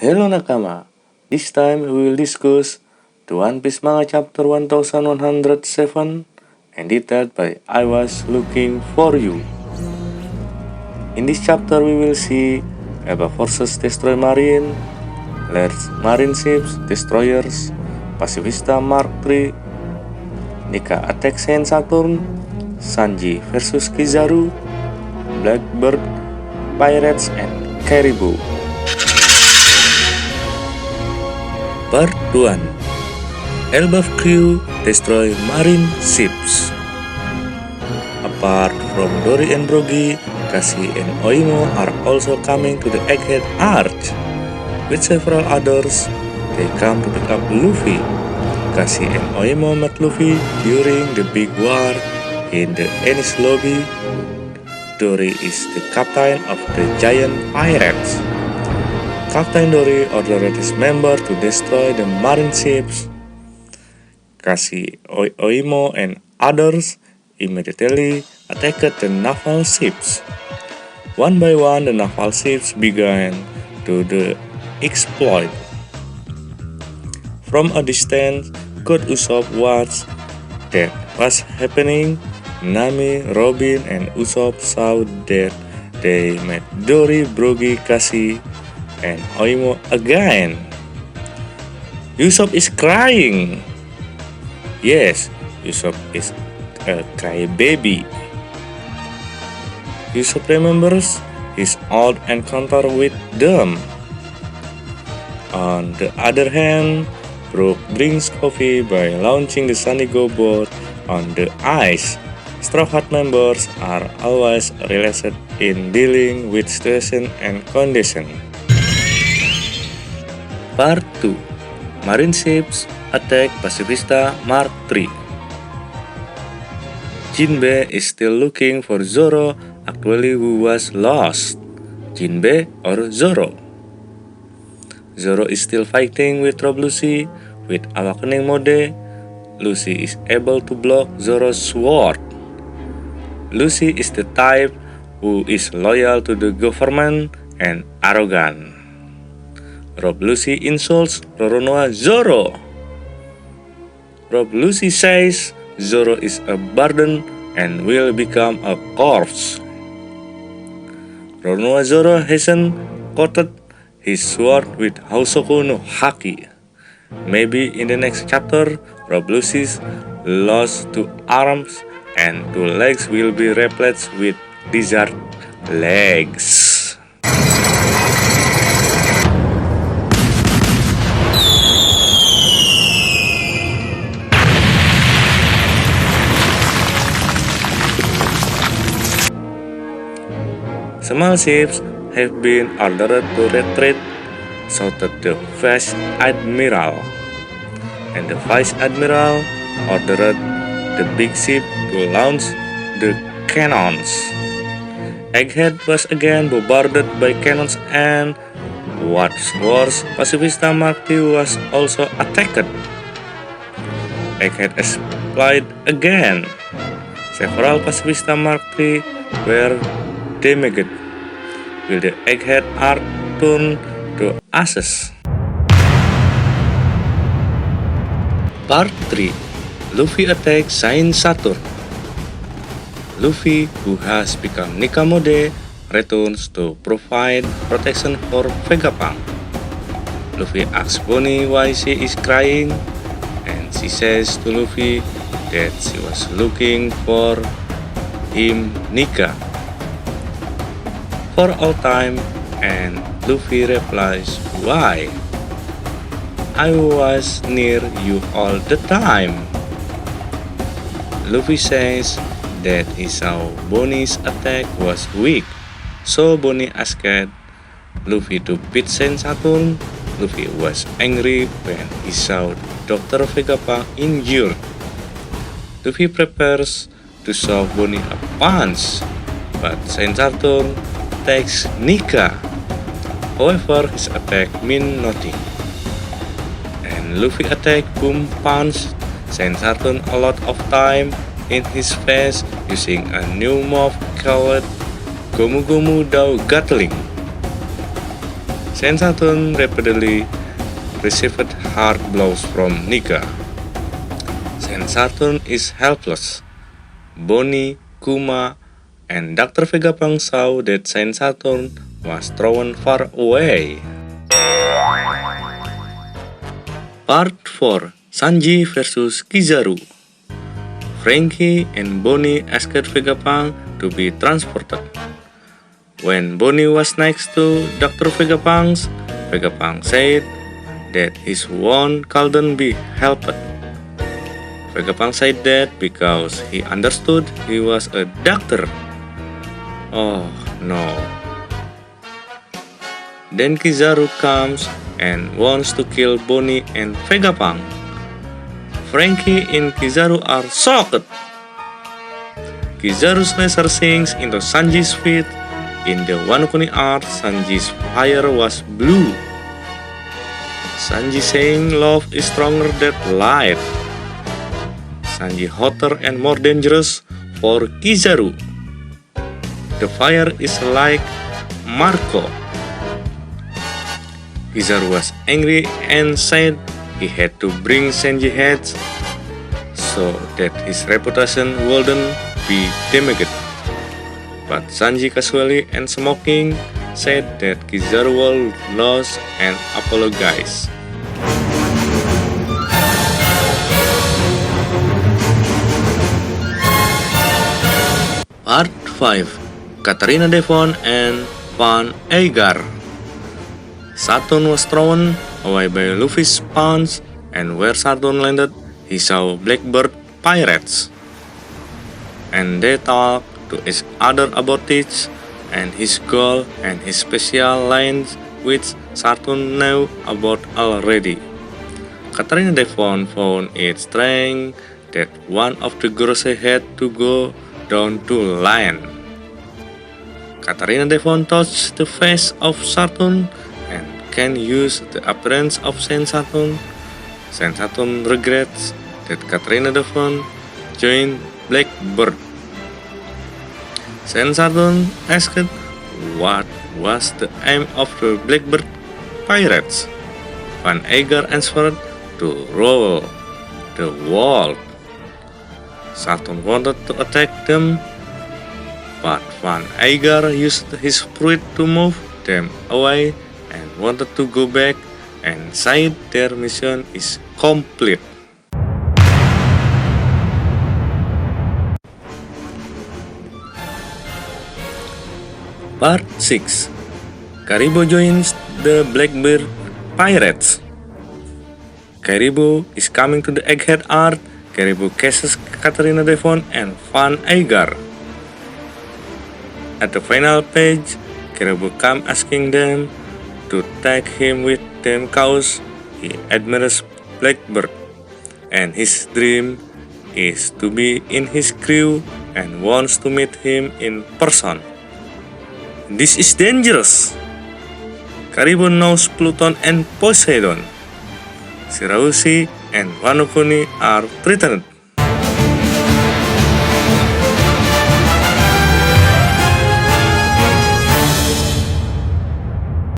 Hello Nakama, this time we will discuss the One Piece manga chapter 1107, edited by I Was Looking For You. In this chapter we will see Eba forces destroy marine, large marine ships, destroyers, Pacifista Mark III, Nika attack Saint Saturn, Sanji versus Kizaru, Blackbird, Pirates, and Caribou. Part 1. Elbaf crew destroy marine ships. Apart from Dory and Brogy, Cassie and Oimo are also coming to the Egghead Arch. With several others, they come to pick up Luffy. Cassie and Oimo met Luffy during the big war in the Enies lobby. Dory is the captain of the giant pirates. Captain Dory ordered his member to destroy the marine ships. Cassie, Oimo, and others immediately attacked the naval ships. One by one, the naval ships began to the exploit. From a distance, God Usopp watched that was happening. Nami, Robin, and Usopp saw that they met Dory, Brogy, Cassie, and Oimo again. Usopp is crying. Yes, Usopp is a crybaby. Usopp remembers his old encounter with them. On the other hand, Brook drinks coffee by launching the Sunny Go boat on the ice. Straw Hat members are always relaxed in dealing with situation and condition. Part 2. Marine ships attack Pacifista Mark III. Jinbe is still looking for Zoro, actually who was lost. Jinbe or Zoro? Zoro is still fighting with Rob Lucy. With Awakening mode, Lucy is able to block Zoro's sword. Lucy is the type who is loyal to the government and arrogant. Rob Lucy insults Roronoa Zoro. Rob Lucy says Zoro is a burden and will become a corpse. Roronoa Zoro hasn't coated his sword with Hausoku no Haki. Maybe in the next chapter, Rob Lucy's lost two arms and two legs will be replaced with lizard legs. Small ships have been ordered to retreat, shouted the Vice Admiral. And the Vice Admiral ordered the big ship to launch the cannons. Egghead was again bombarded by cannons and, what's worse, Pacifista Mark II was also attacked. Egghead exploded again. Several Pacifista Mark III were damaged. Will the Egghead Arc turn to ashes? Part 3. Luffy attacks Saint Saturn. Luffy, who has become Nika mode, returns to provide protection for Vegapunk. Luffy asks Bonnie why she is crying, and she says to Luffy that she was looking for him Nika for all time, and Luffy replies, "Why? I was near you all the time." Luffy says that he saw Bonnie's attack was weak, so Bonnie asked Luffy to beat Saint Saturn. Luffy was angry when he saw Dr. Vegapunk injured. Luffy prepares to show Bonnie a punch, but Saint Saturn attacks Nika. However, his attack means nothing. And Luffy attack Boom Punch Saint Saturn a lot of time in his face using a new move called Gomu Gomu Dao Gatling. Saint Saturn repeatedly received hard blows from Nika. Saint Saturn is helpless. Bonnie, Kuma, and Dr. Vegapunk saw that Saint Saturn was thrown far away. Part 4. Sanji versus Kizaru. Frankie and Bonnie asked Vegapunk to be transported. When Bonnie was next to Dr. Vegapunk said that his wound couldn't be helped. Vegapunk said that because he understood he was a doctor. Oh no. Then Kizaru comes and wants to kill Bonnie and Vegapunk. Frankie and Kizaru are shocked. Kizaru's laser sinks into Sanji's feet. In the Wano Kuni art, Sanji's fire was blue. Sanji saying love is stronger than light. Sanji hotter and more dangerous for Kizaru. The fire is like Marco. Kizaru was angry and said he had to bring Sanji heads so that his reputation wouldn't be damaged. But Sanji casually and smoking said that Kizaru will lose and apologize. Part 5. Katarina Devon and Van Aegir. Saturn was thrown away by Luffy's punch, and where Saturn landed, he saw Blackbird pirates. And they talked to each other about it, and his goal and his special lines which Saturn knew about already. Katarina Devon found it strange that one of the girls had to go down to land. Katarina Devon touched the face of Saturn and can use the appearance of Saint Saturn. Saint Saturn regrets that Katarina Devon joined Blackbird. Saint Saturn asked what was the aim of the Blackbird pirates. Van Aegir answered to rule the world. Saturn wanted to attack them, but Van Aegir used his fruit to move them away and wanted to go back and said their mission is complete. Part 6. Karibo joins the Blackbird Pirates. Karibo is coming to the Egghead art. Karibo casts Katarina Devon and Van Aegir. At the final page, Karibo comes asking them to take him with them cause he admires Blackbird, and his dream is to be in his crew and wants to meet him in person. This is dangerous. Karibo knows Pluton and Poseidon. Shiraushi and Wano Kuni are threatened.